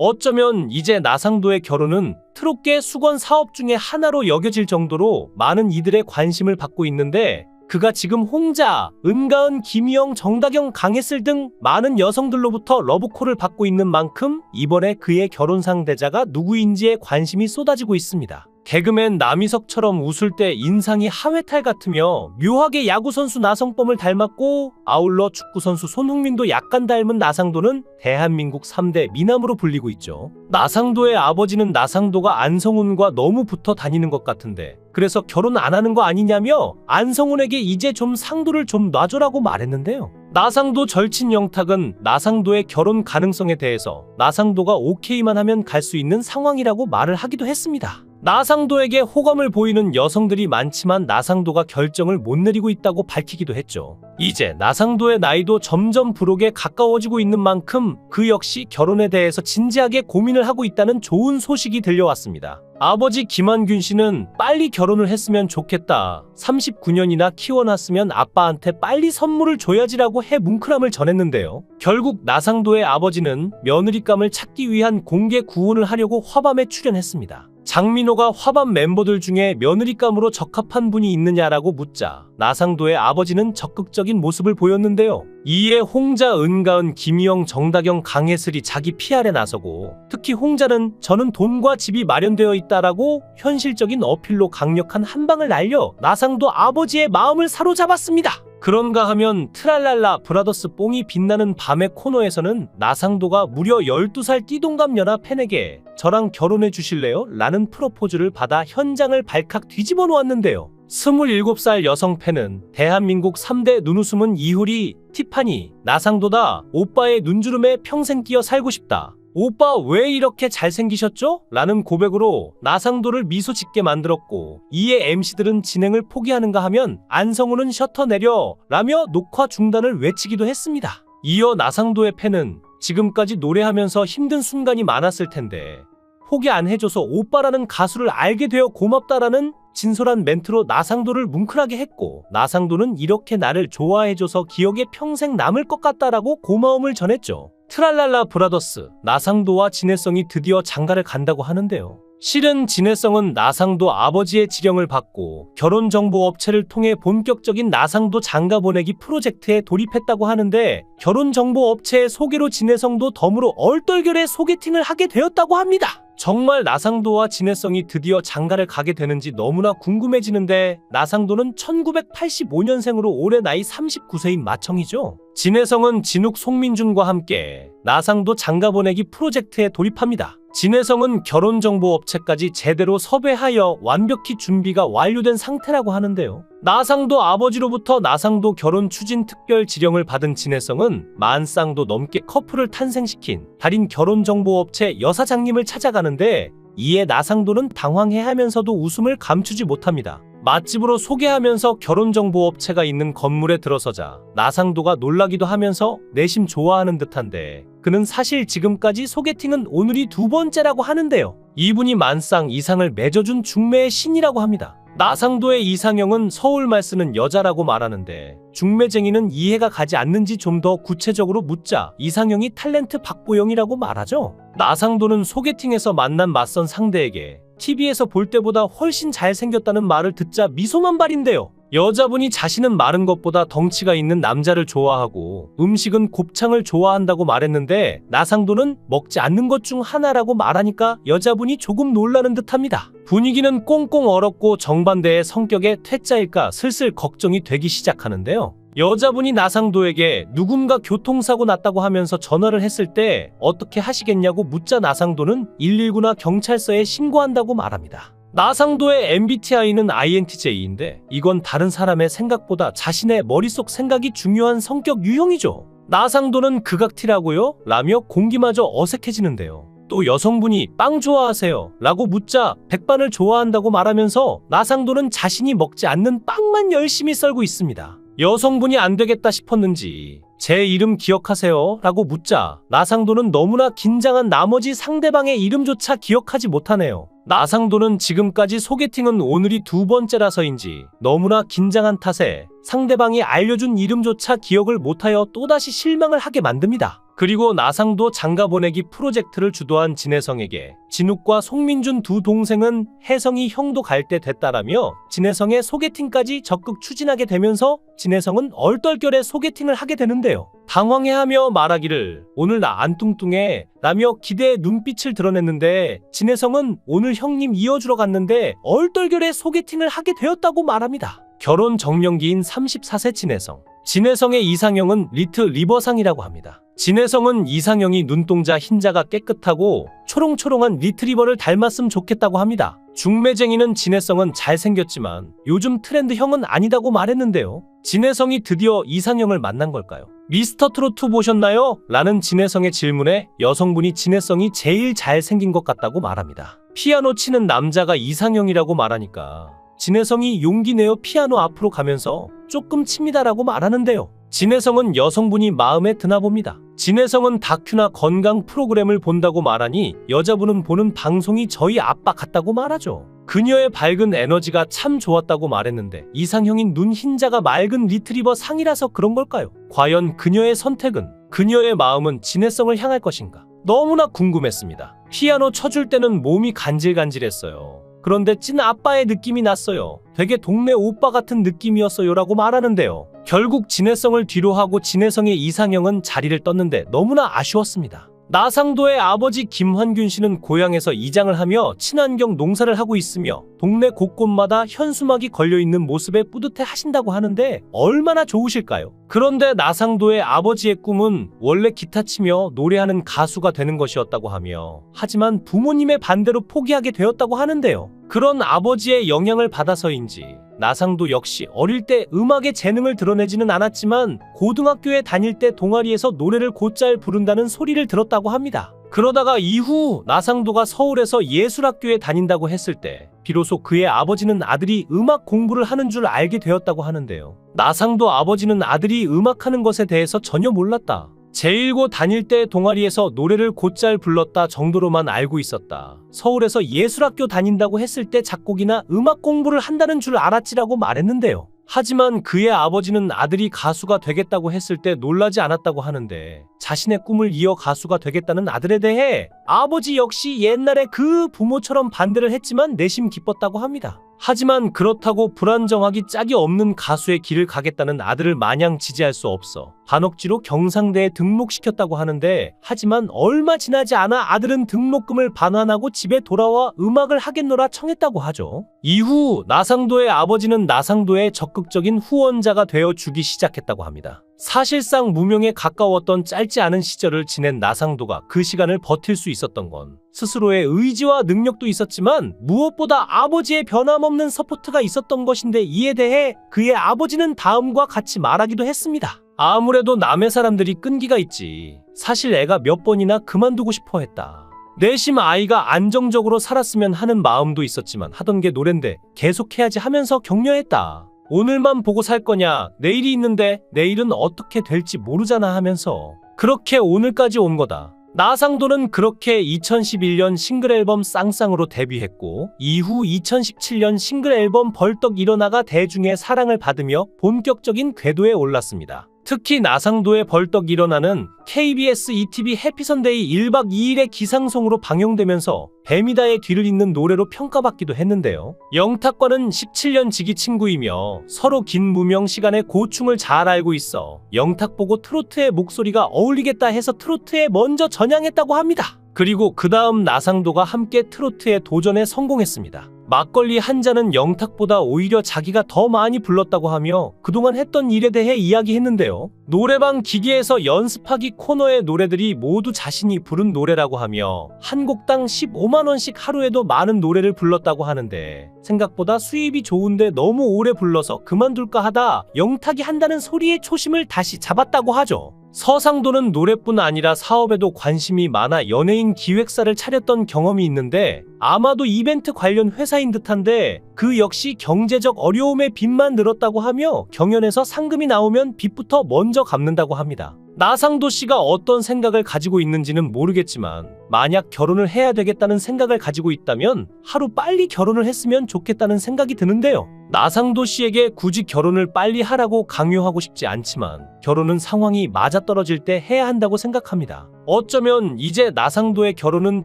어쩌면 이제 나상도의 결혼은 트롯계 수건 사업 중에 하나로 여겨질 정도로 많은 이들의 관심을 받고 있는데, 그가 지금 홍자, 은가은, 김희영, 정다경, 강혜슬 등 많은 여성들로부터 러브콜을 받고 있는 만큼 이번에 그의 결혼 상대자가 누구인지에 관심이 쏟아지고 있습니다. 개그맨 남희석처럼 웃을 때 인상이 하회탈 같으며 묘하게 야구선수 나성범을 닮았고, 아울러 축구선수 손흥민도 약간 닮은 나상도는 대한민국 3대 미남으로 불리고 있죠. 나상도의 아버지는 나상도가 안성훈과 너무 붙어 다니는 것 같은데 그래서 결혼 안 하는 거 아니냐며 안성훈에게 이제 좀 상도를 좀 놔줘라고 말했는데요. 나상도 절친 영탁은 나상도의 결혼 가능성에 대해서 나상도가 오케이만 하면 갈 수 있는 상황이라고 말을 하기도 했습니다. 나상도에게 호감을 보이는 여성들이 많지만 나상도가 결정을 못 내리고 있다고 밝히기도 했죠. 이제 나상도의 나이도 점점 부록에 가까워지고 있는 만큼 그 역시 결혼에 대해서 진지하게 고민을 하고 있다는 좋은 소식이 들려왔습니다. 아버지 김한균 씨는 빨리 결혼을 했으면 좋겠다. 39년이나 키워놨으면 아빠한테 빨리 선물을 줘야지라고 해 뭉클함을 전했는데요. 결국 나상도의 아버지는 며느리감을 찾기 위한 공개 구혼을 하려고 화밤에 출연했습니다. 장민호가 화밤 멤버들 중에 며느리감으로 적합한 분이 있느냐라고 묻자 나상도의 아버지는 적극적인 모습을 보였는데요. 이에 홍자, 은가은, 김희영, 정다경, 강혜슬이 자기 PR에 나서고, 특히 홍자는 저는 돈과 집이 마련되어 있다라고 현실적인 어필로 강력한 한방을 날려 나상도 아버지의 마음을 사로잡았습니다. 그런가 하면 트랄랄라 브라더스 뽕이 빛나는 밤의 코너에서는 나상도가 무려 12살 띠동갑 연하 팬에게 저랑 결혼해 주실래요? 라는 프로포즈를 받아 현장을 발칵 뒤집어 놓았는데요. 27살 여성 팬은 대한민국 3대 눈웃음은 이효리, 티파니, 나상도다. 오빠의 눈주름에 평생 끼어 살고 싶다. 오빠 왜 이렇게 잘생기셨죠? 라는 고백으로 나상도를 미소 짓게 만들었고, 이에 MC들은 진행을 포기하는가 하면 안성훈은 셔터 내려 라며 녹화 중단을 외치기도 했습니다. 이어 나상도의 팬은 지금까지 노래하면서 힘든 순간이 많았을 텐데 포기 안 해줘서 오빠라는 가수를 알게 되어 고맙다라는 진솔한 멘트로 나상도를 뭉클하게 했고, 나상도는 이렇게 나를 좋아해줘서 기억에 평생 남을 것 같다라고 고마움을 전했죠. 트랄랄라 브라더스, 나상도와 진해성이 드디어 장가를 간다고 하는데요. 실은 진해성은 나상도 아버지의 지령을 받고 결혼정보업체를 통해 본격적인 나상도 장가 보내기 프로젝트에 돌입했다고 하는데, 결혼정보업체의 소개로 진해성도 덤으로 얼떨결에 소개팅을 하게 되었다고 합니다. 정말 나상도와 진해성이 드디어 장가를 가게 되는지 너무나 궁금해지는데, 나상도는 1985년생으로 올해 나이 39세인 마청이죠. 진해성은 진욱 송민준과 함께 나상도 장가 보내기 프로젝트에 돌입합니다. 진해성은 결혼정보업체까지 제대로 섭외하여 완벽히 준비가 완료된 상태라고 하는데요. 나상도 아버지로부터 나상도 결혼 추진 특별 지령을 받은 진해성은 만 쌍도 넘게 커플을 탄생시킨 달인 결혼정보업체 여사장님을 찾아가는데, 이에 나상도는 당황해하면서도 웃음을 감추지 못합니다. 맛집으로 소개하면서 결혼정보업체가 있는 건물에 들어서자 나상도가 놀라기도 하면서 내심 좋아하는 듯한데, 그는 사실 지금까지 소개팅은 오늘이 2번째라고 하는데요. 이분이 만쌍 이상을 맺어준 중매의 신이라고 합니다. 나상도의 이상형은 서울말 쓰는 여자라고 말하는데, 중매쟁이는 이해가 가지 않는지 좀 더 구체적으로 묻자 이상형이 탤런트 박보영이라고 말하죠. 나상도는 소개팅에서 만난 맞선 상대에게 TV에서 볼 때보다 훨씬 잘생겼다는 말을 듣자 미소만 발인데요. 여자분이 자신은 마른 것보다 덩치가 있는 남자를 좋아하고 음식은 곱창을 좋아한다고 말했는데, 나상도는 먹지 않는 것 중 하나라고 말하니까 여자분이 조금 놀라는 듯합니다. 분위기는 꽁꽁 얼었고 정반대의 성격의 퇴짜일까 슬슬 걱정이 되기 시작하는데요. 여자분이 나상도에게 누군가 교통사고 났다고 하면서 전화를 했을 때 어떻게 하시겠냐고 묻자 나상도는 119나 경찰서에 신고한다고 말합니다. 나상도의 MBTI는 INTJ인데 이건 다른 사람의 생각보다 자신의 머릿속 생각이 중요한 성격 유형이죠. 나상도는 극악티라고요? 라며 공기마저 어색해지는데요. 또 여성분이 빵 좋아하세요? 라고 묻자 백반을 좋아한다고 말하면서 나상도는 자신이 먹지 않는 빵만 열심히 썰고 있습니다. 여성분이 안 되겠다 싶었는지 제 이름 기억하세요? 라고 묻자 나상도는 너무나 긴장한 나머지 상대방의 이름조차 기억하지 못하네요. 나상도는 지금까지 소개팅은 오늘이 두 번째라서인지 너무나 긴장한 탓에 상대방이 알려준 이름조차 기억을 못하여 또다시 실망을 하게 만듭니다. 그리고 나상도 장가보내기 프로젝트를 주도한 진혜성에게 진욱과 송민준 두 동생은 혜성이 형도 갈 때 됐다라며 진혜성의 소개팅까지 적극 추진하게 되면서 진혜성은 얼떨결에 소개팅을 하게 되는데요. 당황해하며 말하기를 오늘 나 안 뚱뚱해 라며 기대의 눈빛을 드러냈는데 진혜성은 오늘 형님 이어주러 갔는데 얼떨결에 소개팅을 하게 되었다고 말합니다. 결혼 정년기인 34세 진혜성. 진혜성의 이상형은 리트 리버상이라고 합니다. 진혜성은 이상형이 눈동자 흰자가 깨끗하고 초롱초롱한 리트리버를 닮았으면 좋겠다고 합니다. 중매쟁이는 진혜성은 잘생겼지만 요즘 트렌드형은 아니다고 말했는데요. 진혜성이 드디어 이상형을 만난 걸까요? 미스터트로트 보셨나요? 라는 진혜성의 질문에 여성분이 진혜성이 제일 잘생긴 것 같다고 말합니다. 피아노 치는 남자가 이상형이라고 말하니까 진혜성이 용기 내어 피아노 앞으로 가면서 조금 칩니다라고 말하는데요. 진혜성은 여성분이 마음에 드나 봅니다. 진혜성은 다큐나 건강 프로그램을 본다고 말하니 여자분은 보는 방송이 저희 아빠 같다고 말하죠. 그녀의 밝은 에너지가 참 좋았다고 말했는데 이상형인 눈 흰자가 맑은 리트리버 상이라서 그런 걸까요? 과연 그녀의 선택은, 그녀의 마음은 진혜성을 향할 것인가? 너무나 궁금했습니다. 피아노 쳐줄 때는 몸이 간질간질했어요. 그런데 찐 아빠의 느낌이 났어요. 되게 동네 오빠 같은 느낌이었어요 라고 말하는데요. 결국 진혜성을 뒤로하고 진혜성의 이상형은 자리를 떴는데 너무나 아쉬웠습니다. 나상도의 아버지 김환균 씨는 고향에서 이장을 하며 친환경 농사를 하고 있으며 동네 곳곳마다 현수막이 걸려있는 모습에 뿌듯해 하신다고 하는데 얼마나 좋으실까요? 그런데 나상도의 아버지의 꿈은 원래 기타 치며 노래하는 가수가 되는 것이었다고 하며 하지만 부모님의 반대로 포기하게 되었다고 하는데요. 그런 아버지의 영향을 받아서인지 나상도 역시 어릴 때 음악의 재능을 드러내지는 않았지만 고등학교에 다닐 때 동아리에서 노래를 곧잘 부른다는 소리를 들었다고 합니다. 그러다가 이후 나상도가 서울에서 예술학교에 다닌다고 했을 때 비로소 그의 아버지는 아들이 음악 공부를 하는 줄 알게 되었다고 하는데요. 나상도 아버지는 아들이 음악하는 것에 대해서 전혀 몰랐다. 제1고 다닐 때 동아리에서 노래를 곧잘 불렀다 정도로만 알고 있었다. 서울에서 예술학교 다닌다고 했을 때 작곡이나 음악 공부를 한다는 줄 알았지라고 말했는데요. 하지만 그의 아버지는 아들이 가수가 되겠다고 했을 때 놀라지 않았다고 하는데 자신의 꿈을 이어 가수가 되겠다는 아들에 대해 아버지 역시 옛날에 그 부모처럼 반대를 했지만 내심 기뻤다고 합니다. 하지만 그렇다고 불안정하기 짝이 없는 가수의 길을 가겠다는 아들을 마냥 지지할 수 없어 반억지로 경상대에 등록시켰다고 하는데 하지만 얼마 지나지 않아 아들은 등록금을 반환하고 집에 돌아와 음악을 하겠노라 청했다고 하죠. 이후 나상도의 아버지는 나상도의 적극적인 후원자가 되어 주기 시작했다고 합니다. 사실상 무명에 가까웠던 짧지 않은 시절을 지낸 나상도가 그 시간을 버틸 수 있었던 건 스스로의 의지와 능력도 있었지만 무엇보다 아버지의 변함없는 서포트가 있었던 것인데 이에 대해 그의 아버지는 다음과 같이 말하기도 했습니다. 아무래도 남의 사람들이 끈기가 있지. 사실 애가 몇 번이나 그만두고 싶어 했다. 내심 아이가 안정적으로 살았으면 하는 마음도 있었지만 하던 게 노랜데 계속해야지 하면서 격려했다. 오늘만 보고 살 거냐, 내일이 있는데 내일은 어떻게 될지 모르잖아 하면서 그렇게 오늘까지 온 거다. 나상도는 그렇게 2011년 싱글 앨범 쌍쌍으로 데뷔했고 이후 2017년 싱글 앨범 벌떡 일어나가 대중의 사랑을 받으며 본격적인 궤도에 올랐습니다. 특히 나상도의 벌떡 일어나는 KBS ETV 해피선데이 1박 2일의 기상송으로 방영되면서 뱀이다의 뒤를 잇는 노래로 평가받기도 했는데요. 영탁과는 17년 지기 친구이며 서로 긴 무명 시간의 고충을 잘 알고 있어 영탁 보고 트로트의 목소리가 어울리겠다 해서 트로트에 먼저 전향했다고 합니다. 그리고 그 다음 나상도가 함께 트로트에 도전에 성공했습니다. 막걸리 한 잔은 영탁보다 오히려 자기가 더 많이 불렀다고 하며 그동안 했던 일에 대해 이야기했는데요. 노래방 기계에서 연습하기 코너의 노래들이 모두 자신이 부른 노래라고 하며 한 곡당 15만원씩 하루에도 많은 노래를 불렀다고 하는데 생각보다 수입이 좋은데 너무 오래 불러서 그만둘까 하다 영탁이 한다는 소리의 초심을 다시 잡았다고 하죠. 서상도는 노래뿐 아니라 사업에도 관심이 많아 연예인 기획사를 차렸던 경험이 있는데 아마도 이벤트 관련 회사인 듯한데 그 역시 경제적 어려움에 빚만 늘었다고 하며 경연에서 상금이 나오면 빚부터 먼저 갚는다고 합니다. 나상도 씨가 어떤 생각을 가지고 있는지는 모르겠지만 만약 결혼을 해야 되겠다는 생각을 가지고 있다면 하루 빨리 결혼을 했으면 좋겠다는 생각이 드는데요. 나상도 씨에게 굳이 결혼을 빨리 하라고 강요하고 싶지 않지만 결혼은 상황이 맞아떨어질 때 해야 한다고 생각합니다. 어쩌면 이제 나상도의 결혼은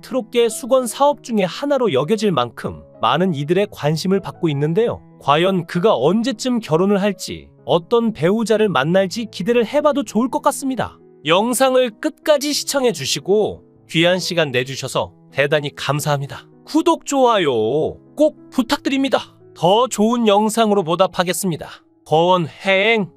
트롯계 수건 사업 중에 하나로 여겨질 만큼 많은 이들의 관심을 받고 있는데요. 과연 그가 언제쯤 결혼을 할지 어떤 배우자를 만날지 기대를 해봐도 좋을 것 같습니다. 영상을 끝까지 시청해 주시고 귀한 시간 내주셔서 대단히 감사합니다. 구독, 좋아요 꼭 부탁드립니다. 더 좋은 영상으로 보답하겠습니다. 권행